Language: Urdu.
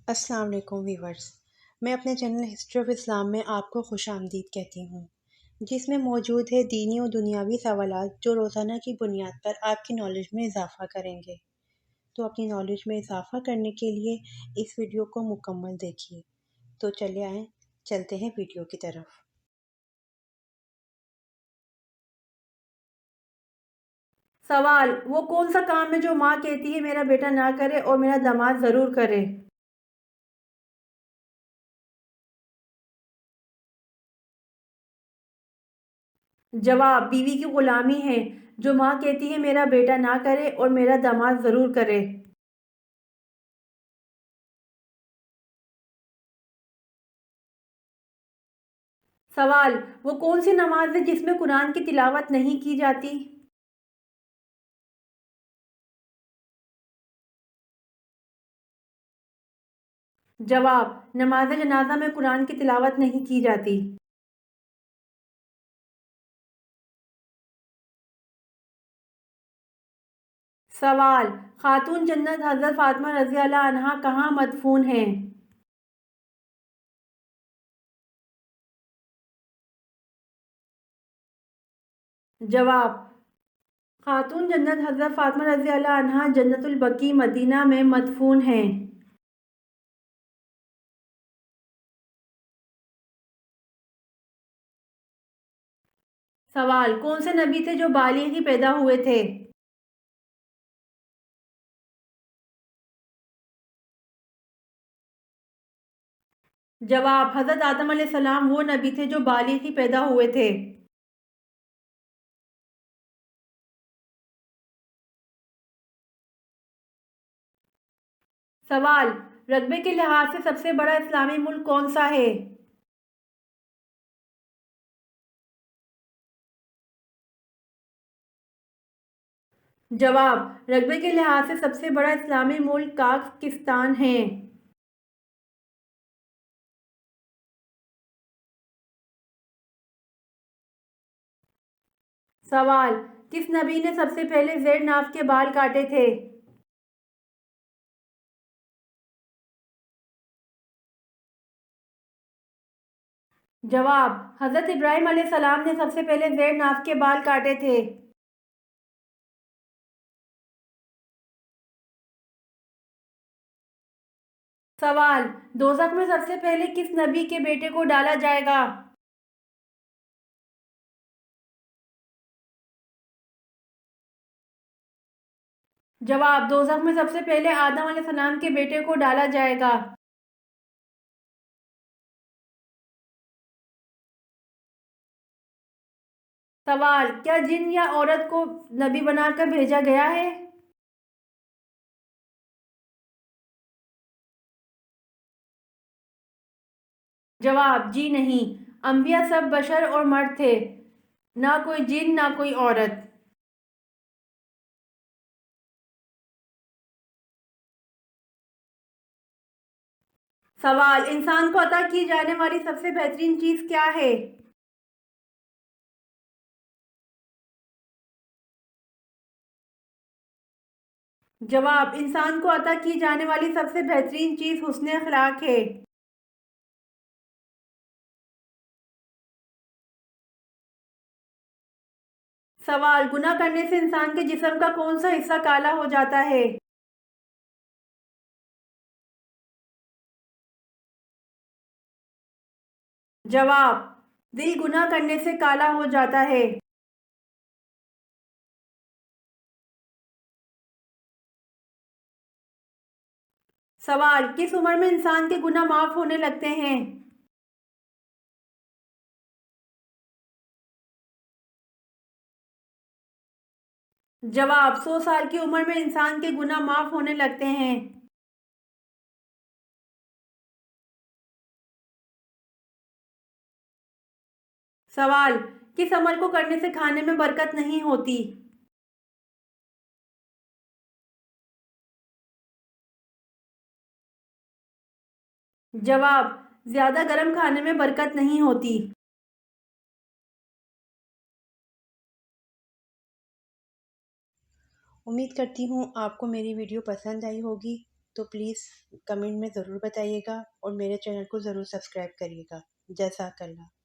السلام علیکم ویورز، میں اپنے چینل ہسٹری آف اسلام میں آپ کو خوش آمدید کہتی ہوں، جس میں موجود ہے دینی و دنیاوی سوالات جو روزانہ کی بنیاد پر آپ کی نالج میں اضافہ کریں گے۔ تو اپنی نالج میں اضافہ کرنے کے لیے اس ویڈیو کو مکمل دیکھیے۔ تو چلے آئیں، چلتے ہیں ویڈیو کی طرف۔ سوال: وہ کون سا کام ہے جو ماں کہتی ہے میرا بیٹا نہ کرے اور میرا داماد ضرور کرے؟ جواب: بیوی کی غلامی ہے، جو ماں کہتی ہے میرا بیٹا نہ کرے اور میرا داماد ضرور کرے۔ سوال: وہ کون سی نماز ہے جس میں قرآن کی تلاوت نہیں کی جاتی؟ جواب: نماز جنازہ میں قرآن کی تلاوت نہیں کی جاتی۔ سوال: خاتون جنت حضرت فاطمہ رضی اللہ عنہا کہاں مدفون ہیں؟ جواب: خاتون جنت حضرت فاطمہ رضی اللہ عنہا جنت البقیع مدینہ میں مدفون ہیں۔ سوال: کون سے نبی تھے جو بالغ ہی پیدا ہوئے تھے؟ جواب: حضرت آدم علیہ السلام وہ نبی تھے جو بالغ ہی پیدا ہوئے تھے۔ سوال: رقبے کے لحاظ سے سب سے بڑا اسلامی ملک کون سا ہے؟ جواب: رقبے کے لحاظ سے سب سے بڑا اسلامی ملک کازاخستان ہے۔ سوال: کس نبی نے سب سے پہلے زیر ناف کے بال کاٹے تھے؟ جواب: حضرت ابراہیم علیہ السلام نے سب سے پہلے زیر ناف کے بال کاٹے تھے۔ سوال: دوزخ میں سب سے پہلے کس نبی کے بیٹے کو ڈالا جائے گا؟ جواب: دوزخ میں سب سے پہلے آدم علیہ السلام کے بیٹے کو ڈالا جائے گا۔ سوال: کیا جن یا عورت کو نبی بنا کر بھیجا گیا ہے؟ جواب: جی نہیں، انبیاء سب بشر اور مرد تھے، نہ کوئی جن نہ کوئی عورت۔ سوال: انسان کو عطا کی جانے والی سب سے بہترین چیز کیا ہے؟ جواب: انسان کو عطا کی جانے والی سب سے بہترین چیز حسن اخلاق ہے۔ سوال: گناہ کرنے سے انسان کے جسم کا کون سا حصہ کالا ہو جاتا ہے؟ جواب: دل گناہ کرنے سے کالا ہو جاتا ہے۔ سوال: کس عمر میں انسان کے گناہ معاف ہونے لگتے ہیں؟ جواب: 100 سال کی عمر میں انسان کے گناہ معاف ہونے لگتے ہیں۔ سوال: کس عمل کو کرنے سے کھانے میں برکت نہیں ہوتی؟ جواب: زیادہ گرم کھانے میں برکت نہیں ہوتی۔ امید کرتی ہوں آپ کو میری ویڈیو پسند آئی ہوگی۔ تو پلیز کمنٹ میں ضرور بتائیے گا اور میرے چینل کو ضرور سبسکرائب کریے گا۔ جزاک اللہ۔